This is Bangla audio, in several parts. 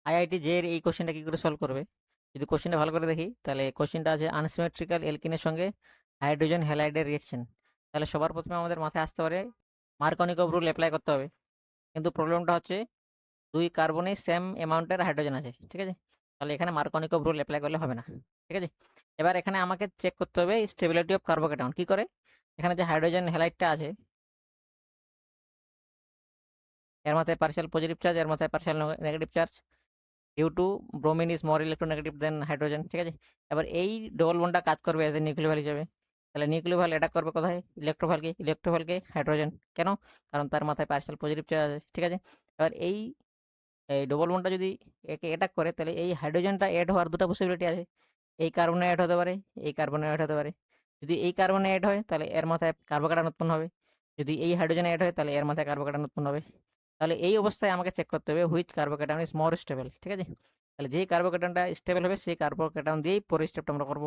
আইআইটি জে এর এই কোশ্চেনটা কি করে সলভ করবে। যদি কোশ্চেনটা ভালো করে দেখি তাহলে কোশ্চেনটা আছে আনসিমেট্রিক্যাল এলকিনের সঙ্গে হাইড্রোজেন হ্যালাইডের রিয়েকশন। তাহলে সবার প্রথমে আমাদের মাথায় আসতে পারে মার্কনিকভ রুল অ্যাপ্লাই করতে হবে। কিন্তু প্রবলেমটা হচ্ছে 2 কার্বনে সেম অ্যামাউন্টের হাইড্রোজেন আছে, ঠিক আছে? তাহলে এখানে মার্কনিকভ রুল অ্যাপ্লাই করলে হবে না, ঠিক আছে? এবার এখানে আমাকে চেক করতে হবে স্টেবিলিটি অফ কার্বোক্যাটায়ন। কি করে? এখানে যে হাইড্রোজেন হ্যালাইডটা আছে এর মাথায় পার্শিয়াল পজিটিভ চার্জ, এর মাথায় partial negative charge, due to bromine is more electronegative than hydrogen, ঠিক আছে? এবার এই ডবল বন্ডটা কাজ করবে এজ এ নিউক্লিওফাইল হিসেবে। তাহলে নিউক্লিওফাইল অ্যাটাক করবে কোথায়? ইলেকট্রোফাইলকে হাইড্রোজেন। কেন? কারণ তার মাথায় পার্শিয়াল পজিটিভ চার্জ আছে, ঠিক আছে? এবার এই ডবল বন্ডটা যদি একে অ্যাটাক করে তাহলে এই হাইড্রোজেনটা অ্যাড হওয়ার দুটো পসিবিলিটি আছে। এই কার্বনে অ্যাড হতে পারে, এই কার্বনে অ্যাড হতে পারে। যদি এই কার্বনে অ্যাড হয় তাহলে এর মাথায় কার্বোক্যাটায়ন উৎপন্ন হবে। যদি এই হাইড্রোজেনে অ্যাড হয় তাহলে এর মাথায় কার্বোক্যাটায়ন উৎপন্ন হবে। তাহলে এই অবস্থায় আমাকে চেক করতে হবে which carbocation is more stable, ঠিক আছে? তাহলে যেই কার্বোক্যাটায়নটা স্টেবল হবে সেই কার্বোক্যাটায়ন দিয়েই পরের স্টেপটা আমরা করব।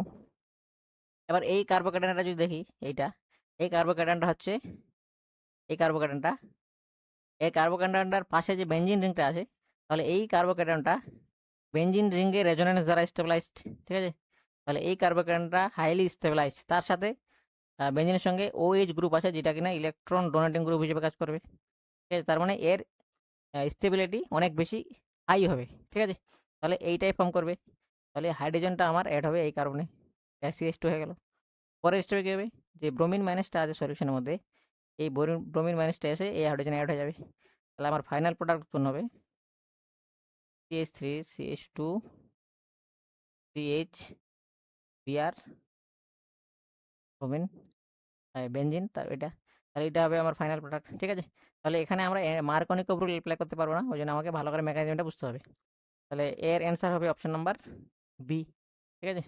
এবার এই কার্বোক্যাটায়নটা যদি দেখি, এইটা এই কার্বোক্যাটায়নটা হচ্ছে এই কার্বোক্যাটায়নটা এই কার্বোক্যাটায়নটার পাশে যে বেনজিন রিংটা আছে, তাহলে এই কার্বোক্যাটায়নটা বেনজিন রিংয়ে রেজোনেন্স দ্বারা স্টেবিলাইজড, ঠিক আছে? তাহলে এই কার্বোক্যাটায়নটা হাইলি স্টেবিলাইজড। তার সাথে বেনজিনের সঙ্গে OH গ্রুপ আছে যেটা কিনা ইলেকট্রন ডোনেটিং গ্রুপ হিসেবে কাজ করবে, ঠিক আছে? তার মানে এর স্টেবিলিটি অনেক বেশি হাই হবে, ঠিক আছে? তাহলে এইটাই ফর্ম করবে। তাহলে হাইড্রোজেনটা আমার অ্যাড হবে এই কারণে, CH2 হয়ে গেল। পরের স্টেপে কী হবে? যে ব্রোমিন মাইনাসটা আছে সলিউশনের মধ্যে, এই ব্রোমিন মাইনাসটা এসে এই হাইড্রোজেন অ্যাড হয়ে যাবে। তাহলে আমার ফাইনাল প্রোডাক্ট উৎপন্ন হবে CH3 CH2 CH Br bromine benzene, তার এটা। তাহলে এটা হবে আমার ফাইনাল প্রোডাক্ট, ঠিক আছে? তাহলে এখানে আমরা মার্কনিকভ রুল অ্যাপ্লাই করতে পারবো না, ওই জন্য আমাকে ভালো করে মেকানিজমটা বুঝতে হবে। তাহলে এর অ্যান্সার হবে অপশন নাম্বার বি, ঠিক আছে?